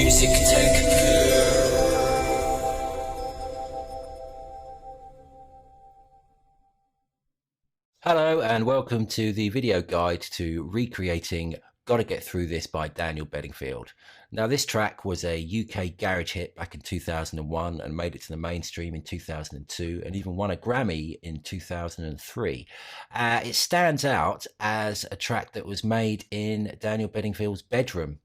music tech. Hello and welcome to the video guide to recreating Gotta Get Thru This by Daniel Bedingfield. Now this track was a UK garage hit back in 2001 and made it to the mainstream in 2002 and even won a Grammy in 2003. It stands out as a track that was made in Daniel Bedingfield's bedroom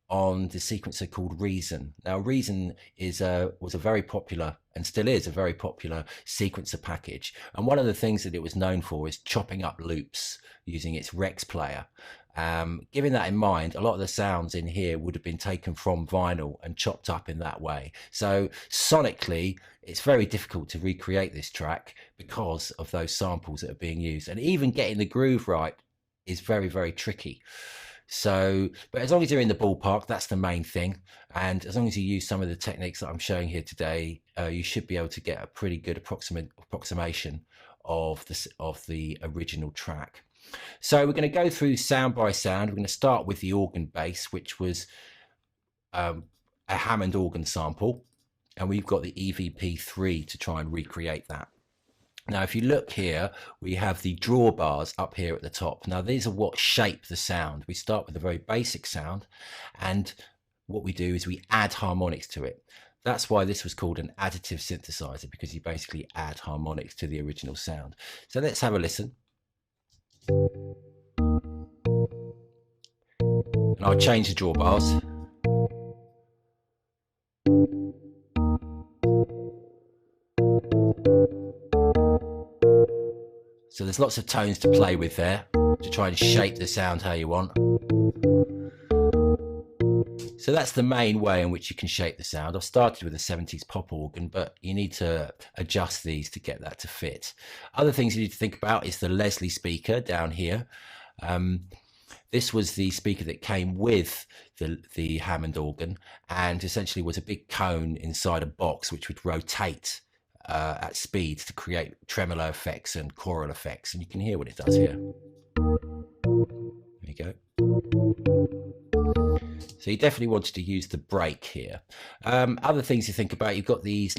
on the sequencer called Reason. Now Reason was a very popular and still is a very popular sequencer package, and one of the things that it was known for is chopping up loops using its Rex player. Given that in mind, a lot of the sounds in here would have been taken from vinyl and chopped up in that way. So sonically, it's very difficult to recreate this track because of those samples that are being used, and even getting the groove right is very, very tricky. So, but as long as you're in the ballpark, that's the main thing. And as long as you use some of the techniques that I'm showing here today, you should be able to get a pretty good approximation of the original track. So we're going to go through sound by sound. We're going to start with the organ bass, which was a Hammond organ sample. And we've got the EVP3 to try and recreate that. Now, if you look here, we have the drawbars up here at the top. Now, these are what shape the sound. We start with a very basic sound, and what we do is we add harmonics to it. That's why this was called an additive synthesizer, because you basically add harmonics to the original sound. So let's have a listen. And I'll change the drawbars. So there's lots of tones to play with there to try and shape the sound how you want. So that's the main way in which you can shape the sound. I've started with a 70s pop organ, but you need to adjust these to get that to fit. Other things you need to think about is the Leslie speaker down here. This was the speaker that came with the Hammond organ, and essentially was a big cone inside a box which would rotate at speed to create tremolo effects and choral effects, and you can hear what it does here. There you go. So you definitely wanted to use the break here. Other things to think about, you've got these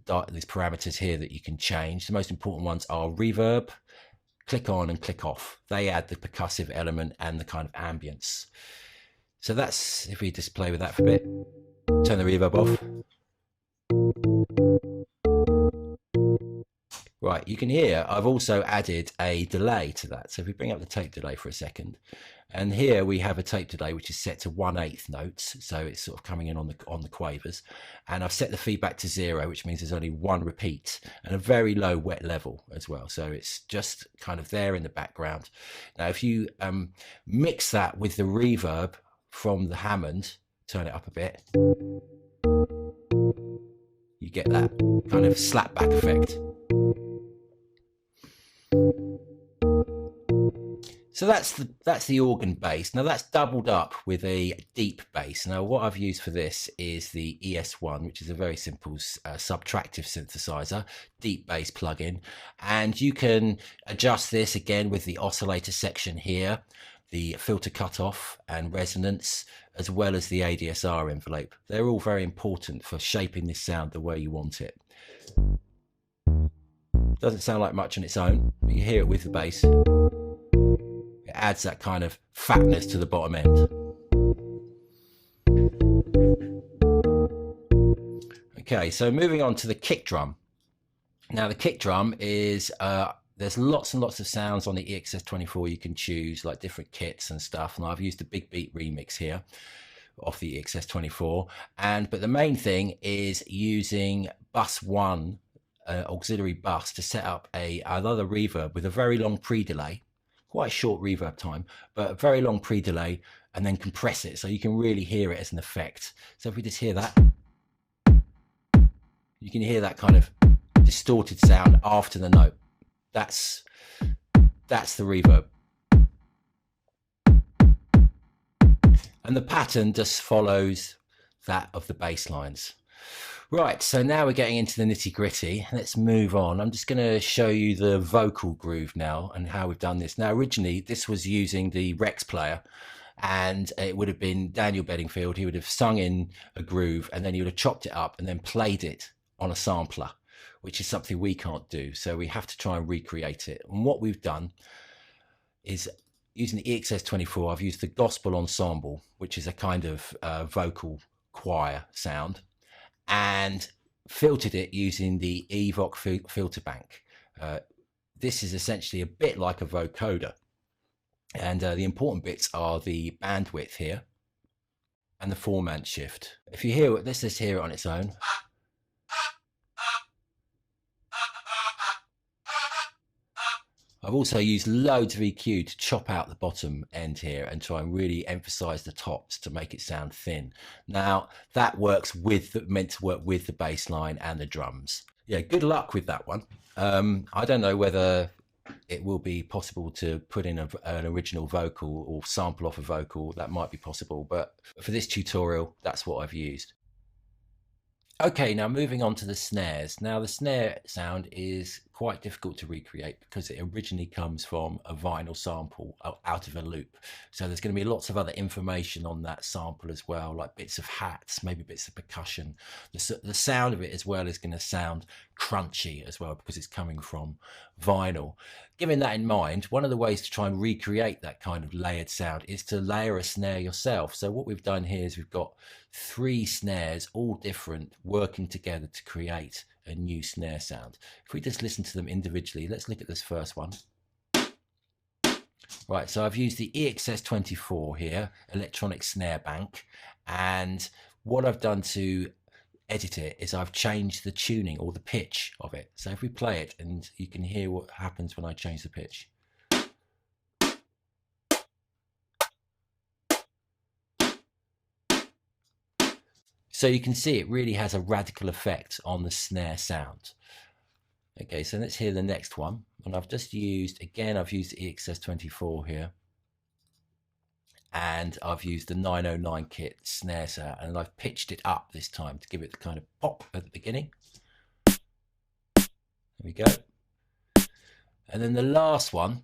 parameters here that you can change. The most important ones are reverb, click on and click off. They add the percussive element and the kind of ambience. So that's, if we just play with that for a bit, turn the reverb off. Right, you can hear I've also added a delay to that. So if we bring up the tape delay for a second, and here we have a tape delay which is set to 1/8 notes, so it's sort of coming in on the quavers, and I've set the feedback to 0, which means there's only one repeat and a very low wet level as well, so it's just kind of there in the background. Now if you mix that with the reverb from the Hammond, turn it up a bit, you get that kind of slapback effect. So that's the organ bass. Now that's doubled up with a deep bass. Now what I've used for this is the ES1, which is a very simple subtractive synthesizer, deep bass plugin, and you can adjust this again with the oscillator section here, the filter cutoff and resonance, as well as the ADSR envelope. They're all very important for shaping this sound the way you want it. Doesn't sound like much on its own, but you hear it with the bass. It adds that kind of fatness to the bottom end. Okay, so moving on to the kick drum. Now the kick drum is, there's lots and lots of sounds on the EXS24 you can choose, like different kits and stuff. And I've used the Big Beat remix here off the EXS24. But the main thing is using bus 1, auxiliary bus, to set up another reverb with a very long pre-delay. Quite a short reverb time, but a very long pre-delay, and then compress it so you can really hear it as an effect. So if we just hear that, you can hear that kind of distorted sound after the note. That's the reverb. And the pattern just follows that of the bass lines. Right, so now we're getting into the nitty gritty. Let's move on. I'm just going to show you the vocal groove now and how we've done this. Now, originally, this was using the Rex player, and it would have been Daniel Bedingfield. He would have sung in a groove, and then he would have chopped it up and then played it on a sampler, which is something we can't do. So we have to try and recreate it. And what we've done is, using the EXS24, I've used the gospel ensemble, which is a kind of vocal choir sound, and filtered it using the Evox filter bank. This is essentially a bit like a vocoder. And the important bits are the bandwidth here and the formant shift. If you hear it, let's just hear it on its own. I've also used loads of EQ to chop out the bottom end here and try and really emphasize the tops to make it sound thin. Now that works with, meant to work with the bass line and the drums. Yeah, good luck with that one. I don't know whether it will be possible to put in an original vocal or sample off a vocal. That might be possible, but for this tutorial, that's what I've used. Okay, now moving on to the snares. Now the snare sound is quite difficult to recreate because it originally comes from a vinyl sample out of a loop. So there's going to be lots of other information on that sample as well, like bits of hats, maybe bits of percussion. The sound of it as well is going to sound crunchy as well because it's coming from vinyl. Given that in mind, one of the ways to try and recreate that kind of layered sound is to layer a snare yourself. So what we've done here is we've got 3 snares, all different, working together to create a new snare sound. If we just listen to them individually, let's look at this first one. Right, so I've used the EXS24 here, electronic snare bank, and what I've done to edit it is I've changed the tuning or the pitch of it. So if we play it, and you can hear what happens when I change the pitch. So you can see it really has a radical effect on the snare sound. Okay, so let's hear the next one. And I've just used, again, I've used the EXS24 here. And I've used the 909 kit snare sound, and I've pitched it up this time to give it the kind of pop at the beginning. There we go. And then the last one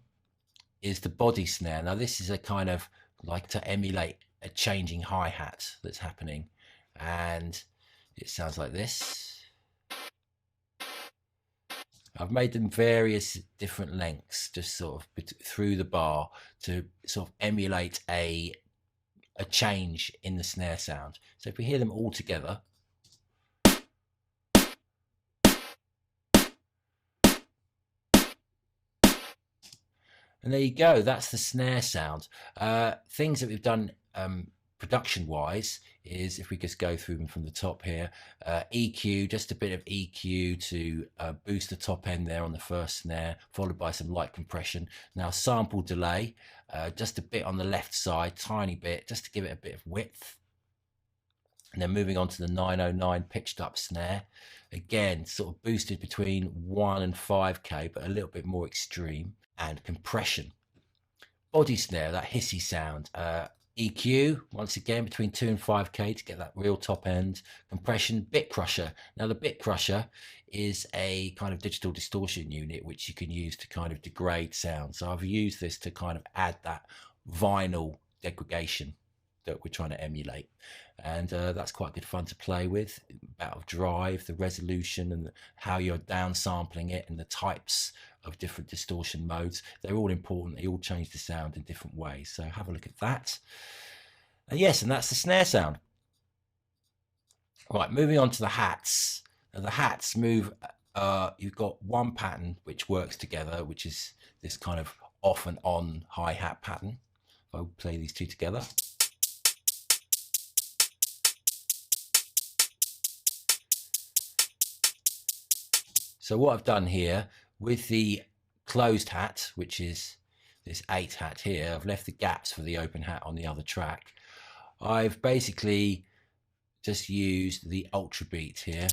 is the body snare. Now this is a kind of like to emulate a changing hi-hat that's happening. And it sounds like this. I've made them various different lengths, just sort of through the bar to sort of emulate a change in the snare sound. So if we hear them all together. And there you go, that's the snare sound. Things that we've done production-wise is, if we just go through them from the top here, EQ, just a bit of EQ to boost the top end there on the first snare, followed by some light compression. Now sample delay, just a bit on the left side, tiny bit, just to give it a bit of width. And then moving on to the 909 pitched up snare, again sort of boosted between 1 and 5k, but a little bit more extreme. And compression. Body snare, that hissy sound. EQ, once again, between 2 and 5k to get that real top end. Compression, bit crusher. Now the bit crusher is a kind of digital distortion unit which you can use to kind of degrade sound. So I've used this to kind of add that vinyl degradation that we're trying to emulate. And that's quite good fun to play with. About drive, the resolution, and how you're downsampling it, and the types of different distortion modes. They're all important. They all change the sound in different ways. So have a look at that. And yes, and that's the snare sound. Right, moving on to the hats. Now the hats move, you've got one pattern which works together, which is this kind of off and on hi-hat pattern. If I play these two together. So what I've done here with the closed hat, which is this 8 hat here, I've left the gaps for the open hat on the other track. I've basically just used the ultra beat here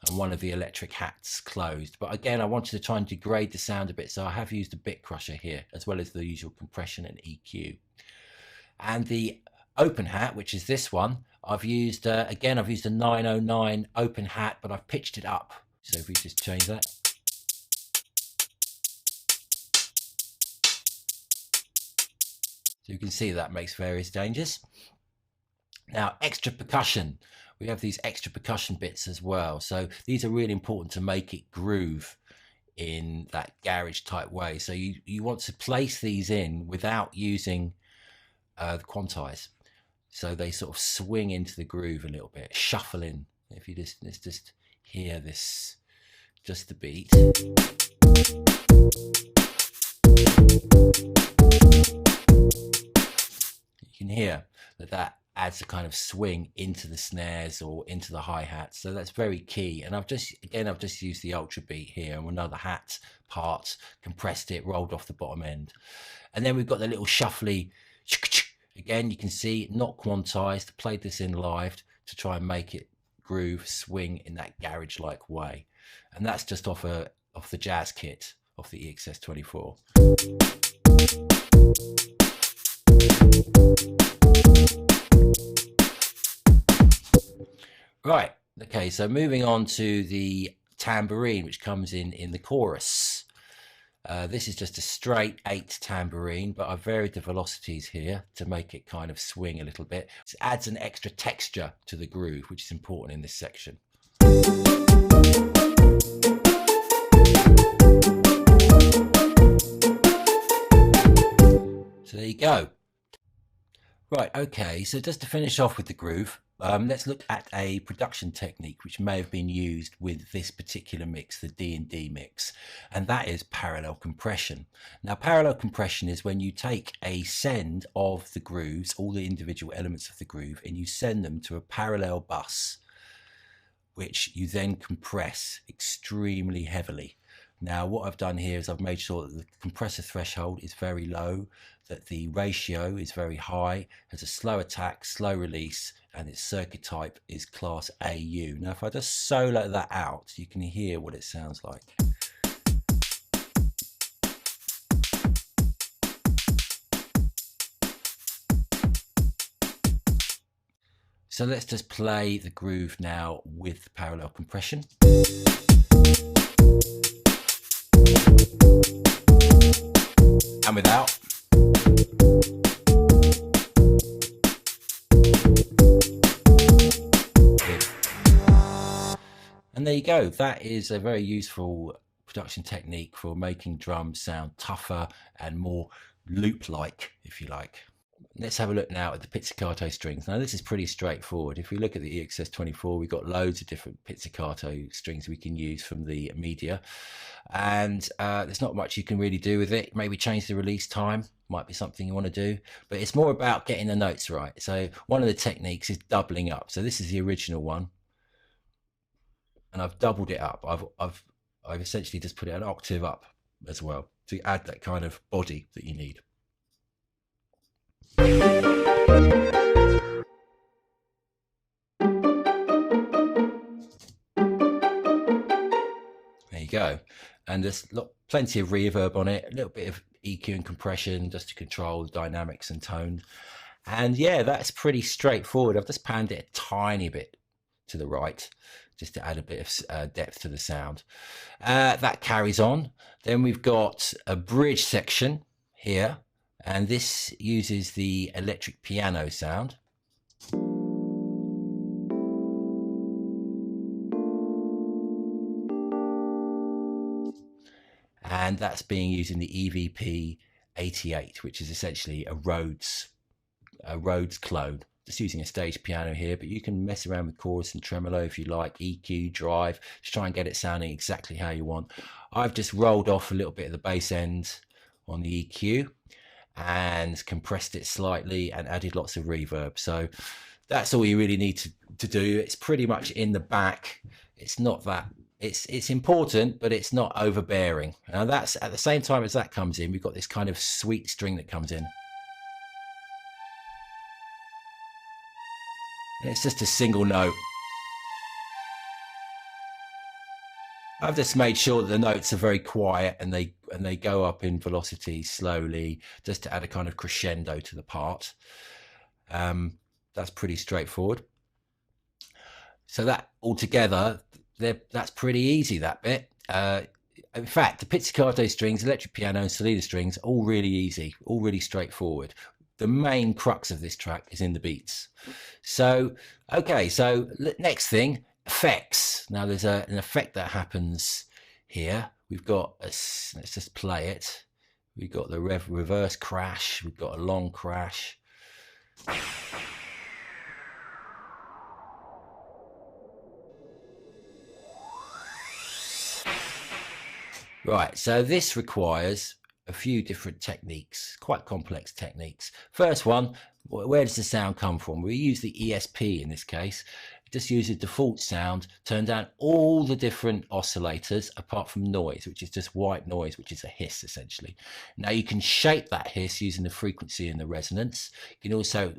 and one of the electric hats closed. But again, I wanted to try and degrade the sound a bit, so I have used a bit crusher here, as well as the usual compression and EQ. And the open hat, which is this one, I've used, again, I've used a 909 open hat, but I've pitched it up. So if we just change that. So So you can see that makes various changes. Now, extra percussion. We have these extra percussion bits as well. So these are really important to make it groove in that garage type way. So you want to place these in without using the quantize. So they sort of swing into the groove a little bit, shuffle in. If you let's just hear this, just the beat. You can hear that adds a kind of swing into the snares or into the hi-hats. So that's very key. And I've just used the ultra beat here and another hat part, compressed it, rolled off the bottom end. And then we've got the little shuffly, again, you can see not quantized, played this in live to try and make it groove, swing in that garage-like way. And that's just off the jazz kit, off the EXS24. Right, okay, so moving on to the tambourine, which comes in the chorus. This is just a straight 8 tambourine, but I've varied the velocities here to make it kind of swing a little bit. It adds an extra texture to the groove, which is important in this section. So there you go. Right, okay, so just to finish off with the groove, let's look at a production technique which may have been used with this particular mix, the D&D mix, and that is parallel compression. Now, parallel compression is when you take a send of the grooves, all the individual elements of the groove, and you send them to a parallel bus, which you then compress extremely heavily. Now, what I've done here is I've made sure that the compressor threshold is very low, that the ratio is very high, has a slow attack, slow release, and its circuit type is class AU. Now, if I just solo that out, you can hear what it sounds like. So let's just play the groove now with parallel compression. And without. And there you go. That is a very useful production technique for making drums sound tougher and more loop-like, if you like. Let's have a look now at the pizzicato strings. Now, this is pretty straightforward. If we look at the EXS24, we've got loads of different pizzicato strings we can use from the media. And there's not much you can really do with it. Maybe change the release time, might be something you want to do. But it's more about getting the notes right. So one of the techniques is doubling up. So this is the original one. And I've doubled it up. I've essentially just put it an octave up as well to add that kind of body that you need. There you go. And there's plenty of reverb on it, a little bit of EQ and compression just to control the dynamics and tone. And yeah, that's pretty straightforward. I've just panned it a tiny bit to the right just to add a bit of depth to the sound. That carries on. Then we've got a bridge section here, and this uses the electric piano sound. And that's being used in the EVP88, which is essentially a Rhodes clone. Just using a stage piano here, but you can mess around with chorus and tremolo if you like, EQ, drive, just try and get it sounding exactly how you want. I've just rolled off a little bit of the bass end on the EQ and compressed it slightly and added lots of reverb. So that's all you really need to do. It's pretty much in the back. It's not that, it's important, but it's not overbearing. Now that's at the same time as that comes in, we've got this kind of sweet string that comes in. And it's just a single note. I've just made sure that the notes are very quiet and they go up in velocity slowly, just to add a kind of crescendo to the part. That's pretty straightforward. So that altogether, that's pretty easy, that bit. In fact, the pizzicato strings, electric piano and Solida strings, all really easy, all really straightforward. the main crux of this track is in the beats. So, okay, so next thing, effects. Now there's an effect that happens here. We've got, let's just play it. We've got the reverse crash. We've got a long crash. Right, so this requires a few different techniques, quite complex techniques. First one, where does the sound come from? We use the ESP in this case. Just use a default sound, turn down all the different oscillators apart from noise, which is just white noise, which is a hiss essentially. Now you can shape that hiss using the frequency and the resonance. You can also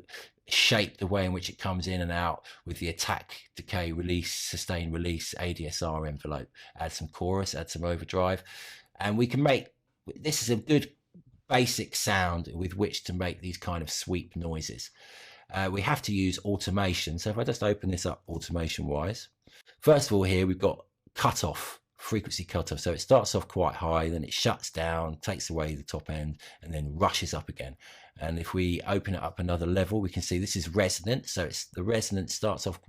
shape the way in which it comes in and out with the attack, decay, release, sustain, release, ADSR envelope. Add some chorus, add some overdrive, and we can make, this is a good basic sound with which to make these kind of sweep noises. We have to use automation. So if I just open this up automation wise, first of all here we've got cutoff, frequency cutoff. So it starts off quite high, then it shuts down, takes away the top end, and then rushes up again. And if we open it up another level, we can see this is resonant. So it's the resonance starts off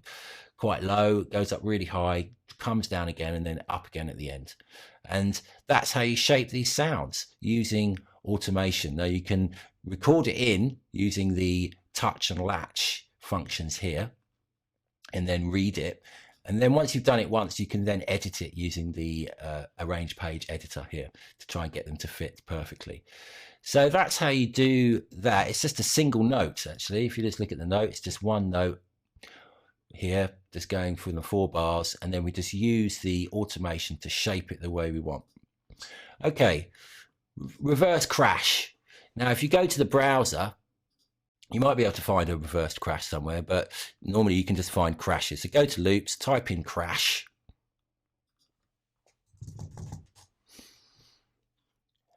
quite low, goes up really high, comes down again, and then up again at the end. And that's how you shape these sounds using automation. Now you can record it in using the touch and latch functions here, and then read it. And then once you've done it once, you can then edit it using the arrange page editor here to try and get them to fit perfectly. So that's how you do that. It's just a single note, actually. If you just look at the note, it's just one note here, just going through the 4 bars, and then we just use the automation to shape it the way we want. Okay, reverse crash. Now, if you go to the browser, you might be able to find a reversed crash somewhere, but normally you can just find crashes. So go to loops, type in crash,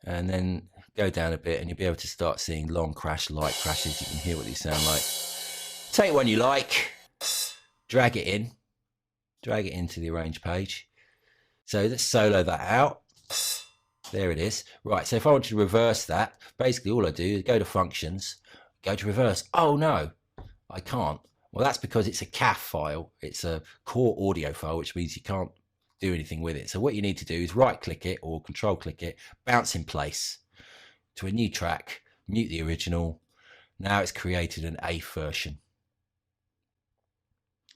and then go down a bit and you'll be able to start seeing long crash, light crashes. You can hear what these sound like. Take one you like, drag it into the arrange page. So let's solo that out. There it is. Right, so if I want to reverse that, basically all I do is go to functions, go to reverse. Oh no, I can't. Well, that's because it's a CAF file. It's a core audio file, which means you can't do anything with it. So what you need to do is right click it or control click it, bounce in place to a new track, mute the original. Now it's created an AIF version.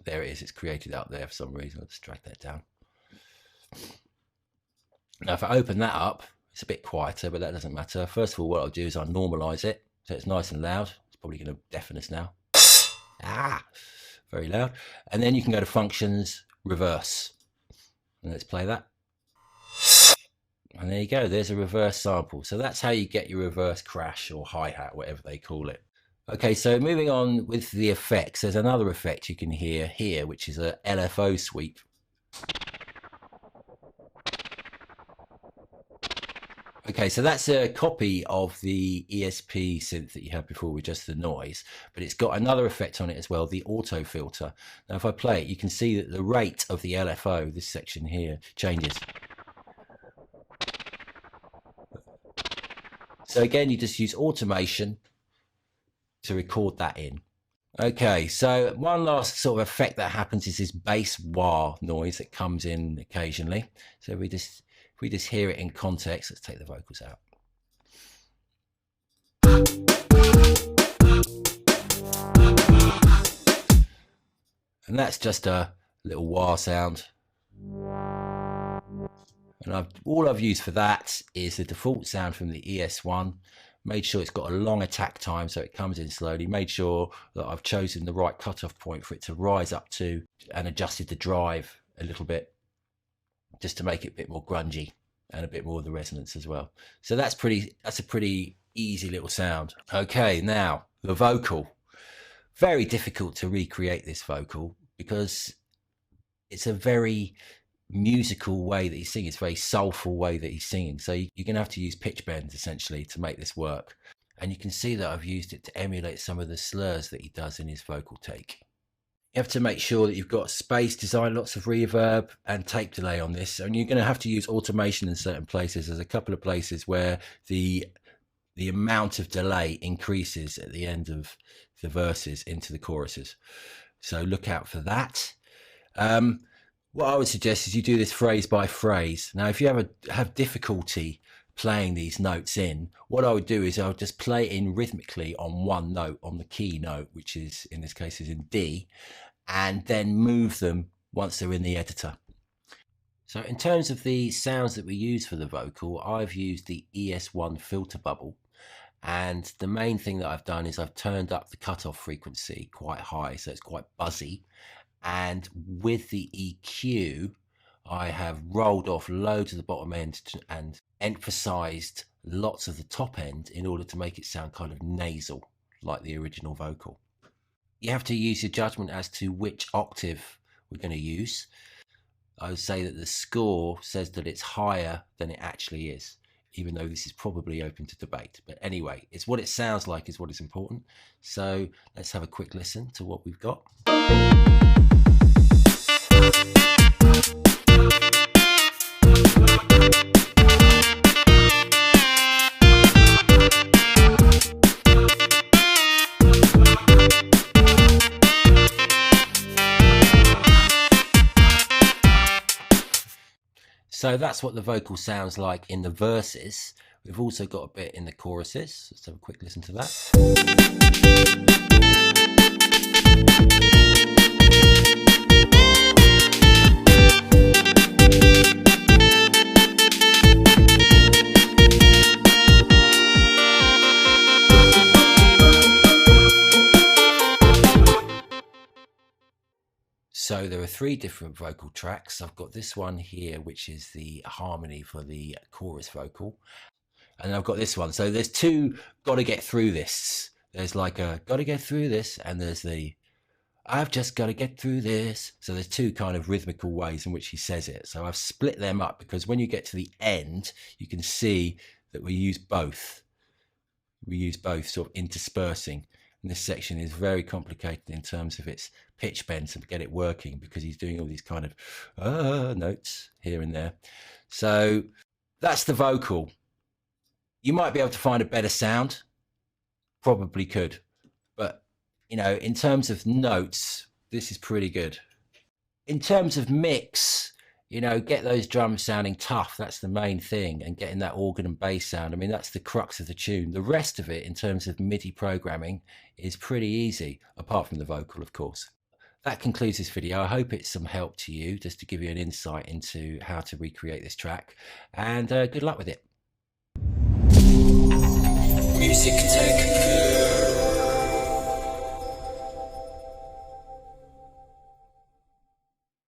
There it is. It's created up there for some reason. I'll just drag that down. Now, if I open that up, it's a bit quieter, but that doesn't matter. First of all, what I'll do is I'll normalize it so it's nice and loud. It's probably going to deafen us now. Very loud. And then you can go to functions, reverse. And let's play that. And there you go. There's a reverse sample. So that's how you get your reverse crash or hi-hat, whatever they call it. Okay, so moving on with the effects, there's another effect you can hear here, which is a LFO sweep. Okay, so that's a copy of the ESP synth that you had before with just the noise, but it's got another effect on it as well, the auto filter. Now, if I play it, you can see that the rate of the LFO, this section here, changes. So again, you just use automation to record that in. Okay, so one last sort of effect that happens is this bass wah noise that comes in occasionally. So if we just hear it in context, let's take the vocals out. And that's just a little wah sound. And all I've used for that is the default sound from the ES1. Made sure it's got a long attack time so it comes in slowly. Made sure that I've chosen the right cutoff point for it to rise up to, and adjusted the drive a little bit just to make it a bit more grungy and a bit more of the resonance as well. So that's a pretty easy little sound. Okay, now the vocal. Very difficult to recreate this vocal because it's a very musical way that he's singing. It's a very soulful way that he's singing. So you're going to have to use pitch bends essentially to make this work. And you can see that I've used it to emulate some of the slurs that he does in his vocal take. You have to make sure that you've got space, design lots of reverb and tape delay on this. And you're going to have to use automation in certain places. There's a couple of places where the the amount of delay increases at the end of the verses into the choruses. So look out for that. What I would suggest is you do this phrase by phrase. Now, if you have difficulty playing these notes in, what I would do is I'll just play it in rhythmically on one note, on the key note, which is in this case is in D, and then move them once they're in the editor. So in terms of the sounds that we use for the vocal, I've used the ES1 filter bubble. And the main thing that I've done is I've turned up the cutoff frequency quite high, so it's quite buzzy. And with the EQ, I have rolled off loads of the bottom end and emphasized lots of the top end in order to make it sound kind of nasal, like the original vocal. You have to use your judgment as to which octave we're going to use. I would say that the score says that it's higher than it actually is, even though this is probably open to debate. But anyway, it's what it sounds like is what is important. So let's have a quick listen to what we've got. So that's what the vocal sounds like in the verses. We've also got a bit in the choruses. Let's have a quick listen to that. So there are 3 different vocal tracks. I've got this one here, which is the harmony for the chorus vocal. And I've got this one. So there's 2 Gotta Get Through This. There's like a Gotta Get Through This, and there's the I've just got to get through this. So there's 2 kind of rhythmical ways in which he says it. So I've split them up because when you get to the end, you can see that we use both. We use both sort of interspersing. And this section is very complicated in terms of its pitch bends and to get it working because he's doing all these kind of notes here and there. So that's the vocal. You might be able to find a better sound. Probably could. But, you know, in terms of notes, this is pretty good. In terms of mix, you know, get those drums sounding tough. That's the main thing. And getting that organ and bass sound. I mean, that's the crux of the tune. The rest of it, in terms of MIDI programming, is pretty easy, apart from the vocal, of course. That concludes this video. I hope it's some help to you, just to give you an insight into how to recreate this track. And good luck with it. Music Tech.